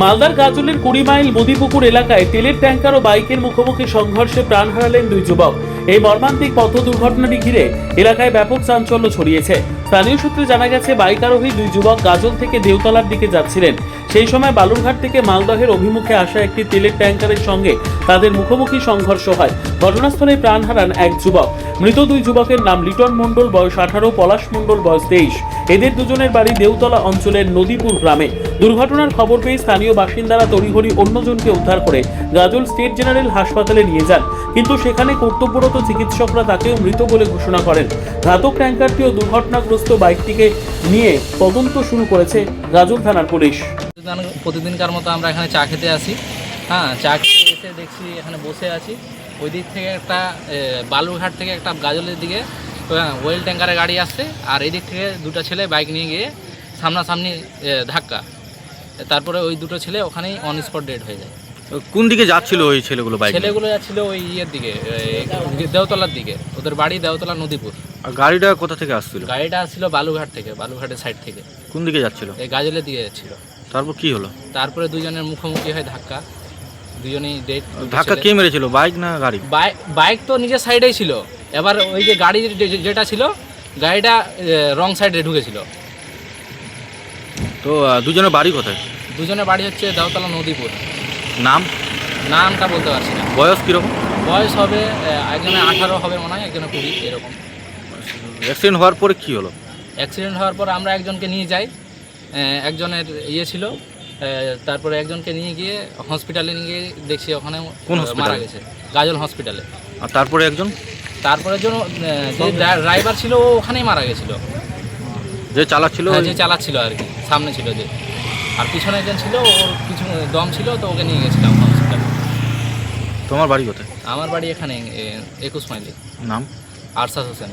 মালদার গাজলের 20 মাইল মদিপুকুর এলাকায় তেলের ট্যাঙ্কার ও বাইকের মুখোমুখি সংঘর্ষে প্রাণ হারালেন দুই যুবক। এই মর্মান্তিক পথ দুর্ঘটনাটি ঘিরে এলাকায় ব্যাপক চাঞ্চল্য ছড়িয়েছে। স্থানীয় সূত্রে জানা গেছে, বাইক আরোহী দুই যুবক গাজল থেকে দেওতলার দিকে যাচ্ছিলেন। সেই সময় বালুরঘাট থেকে মালদহের অভিমুখে আসা একটি তেলের ট্যাঙ্কারের সঙ্গে তাদের মুখোমুখি সংঘর্ষ হয়। ঘটনাস্থলে প্রাণ হারান এক যুবক। মৃত দুই যুবকের নাম লিটন মণ্ডল বয়স 18, পলাশ মণ্ডল বয়স 23। এদের দুজনের বাড়ি দেওতলা অঞ্চলের নদীপুর গ্রামে। দুর্ঘটনার খবর পেয়ে স্থানীয় বাসিন্দারা তড়িঘড়ি অন্যজনকে উদ্ধার করে গাজল স্টেট জেনারেল হাসপাতালে নিয়ে যান, কিন্তু সেখানে কর্তব্যরত চিকিৎসকরা তাকেও মৃত বলে ঘোষণা করেন। ঘাতক ট্যাঙ্কারটি ও দুর্ঘটনাগ্রস্ত বাইকটিকে নিয়ে তদন্ত শুরু করেছে গাজল থানার পুলিশ। প্রতিদিনকার মতো আমরা এখানে চা খেতে আসি। চা খেতে এসে দেখছি এখানে বসে আছি। ওই দিক থেকে একটা বালুরঘাট থেকে একটা গাজলের দিকে ওয়েল ট্যাঙ্কারের গাড়ি আসছে, আর এই দিক থেকে দুটো ছেলে বাইক নিয়ে গিয়ে সামনাসামনি ধাক্কা। তারপরে ওই দুটো ছেলে ওখানেই অন স্পট ডেড হয়ে যায়। কোন দিকে যাচ্ছিল ওই ছেলেগুলো? ছেলেগুলো যাচ্ছিল ওই ইয়ের দিকে, দেওতলার দিকে। ওদের বাড়ি দেওতলা নদীপুর। আর গাড়িটা কোথা থেকে আসছিল? গাড়িটা আসছিল বালুরঘাট থেকে, বালুরঘাটের সাইড থেকে। কোন দিকে যাচ্ছিল? এই গাজলের দিকে যাচ্ছিল। তারপর কি হলো? তারপরে দুজনের মুখোমুখি হয় ধাক্কা, দুজনেই ডেড। ধাক্কা কে মেরেছিল, বাইক না গাড়ি? বাইক তো নিজের সাইডেই ছিল, এবার ওই যে গাড়ি যেটা ছিল গাড়িটা রং সাইডে ঢুকেছিল। তো দুজনের বাড়ি কোথায়? দুজনের বাড়ি হচ্ছে দেওতলা নদীপুর। নামটা বলতে পারছি না। বয়স কীরকম? বয়স হবে একজনের 18 হবে মনে হয়, একজনের 20 এরকম। অ্যাক্সিডেন্ট হওয়ার পরে কি হলো? অ্যাক্সিডেন্ট হওয়ার পর আমরা একজনকে নিয়ে যাই, একজনের ছিল। তারপরে একজনকে নিয়ে গিয়ে হসপিটালে নিয়ে গিয়ে দেখছি ওখানে মারা গেছে, গাজল হসপিটালে। আর তারপরে তারপরে যে ড্রাইভার ছিল ও ওখানেই মারা গেছিল। যে চালাচ্ছিল? যে চালাচ্ছিল আর কি, সামনে ছিল যে। আর পিছনে একজন ছিল, ওর কিছু দম ছিল, তো ওকে নিয়ে গেছিলাম হসপিটালে। তোমার বাড়ি কোথায়? আমার বাড়ি এখানে 21 মাইলে। নাম? আরশাদ হোসেন।